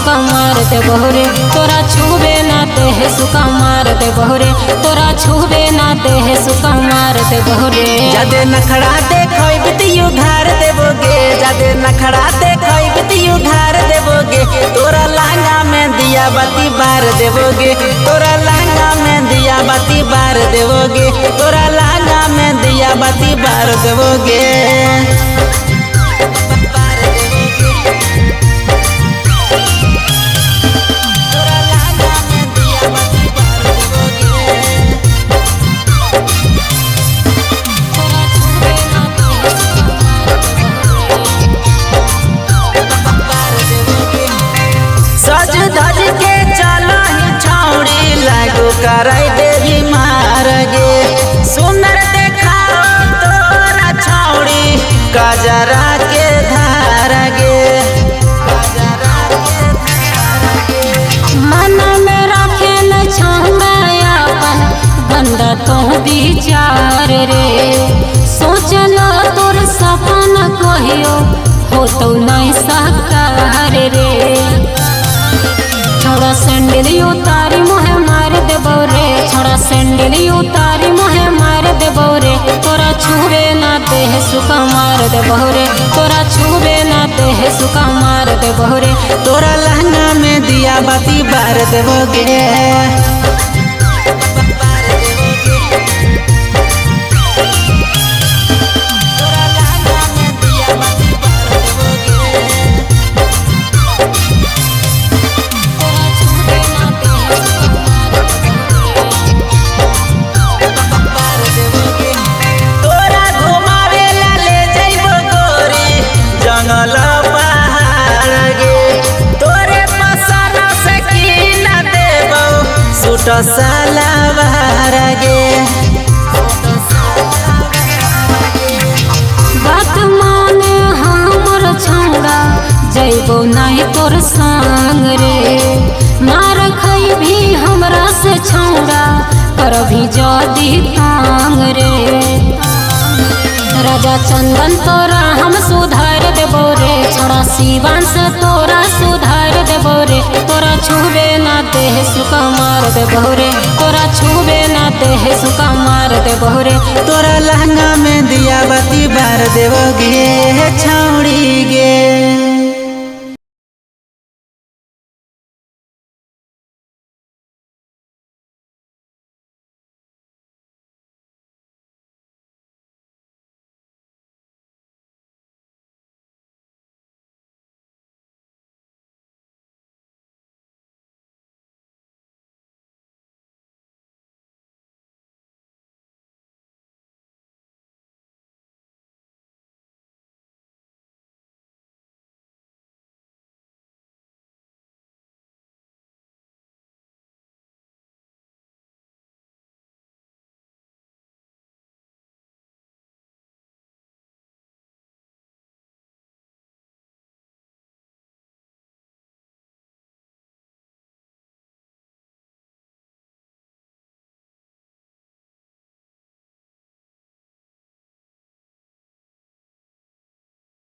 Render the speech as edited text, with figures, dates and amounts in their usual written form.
सुका मार दे बहुरे तोरा छुबे ना देह सुका मार दे बहुरे तोरा छुबे ना देह सुका मार दे बहुरे। जादे नखड़ा देखोई बितियु धार देबोगे जादे नखड़ा देखोई बितियु धार देबोगे तोरा लहंगा में दिया बाती बार देबोगे तोरा लहंगा में दिया बाती बार देबोगे तोरा लहंगा में दिया बाती बार देबोगे। धज के चला ही छौड़ी लागो कराई देवी मार गे सुंदर देखा तोरा छौड़ी कजरा के धार गे मन में रखे न छंगा अपन बंदा तो विचार रे सोचना तोर सपना कहियो हो तो नहीं साकार रे छोड़ा सैंडल उतारी मोहे मार दे बौरे छोड़ा सैंडल उतारी मोहे मार दे बौरे तोरा छुबे ना देह सुका मार दे बहुरे तोरा छुबे ना देह सुका मार दे बहुरे तोरा लहंगा में दिया बाती बार देबोगे। सलावार गे बात माने हमर छौड़ा जैबो नहीं तोर संग रे मार खई भी हमरा से छौड़ा कर भी जदी तांग रे राजा चंदन तोरा हम सुधार देबो रे छोड़ा सिवान से तोरा सुधार देबो रे तोरा छुबे ना देह सुका मार दे बहुरे तोरा छुबे ना देह सुका मार दे बहुरे तोरा लहंगा में दिया बाती बार देबोगे छौड़ी गे।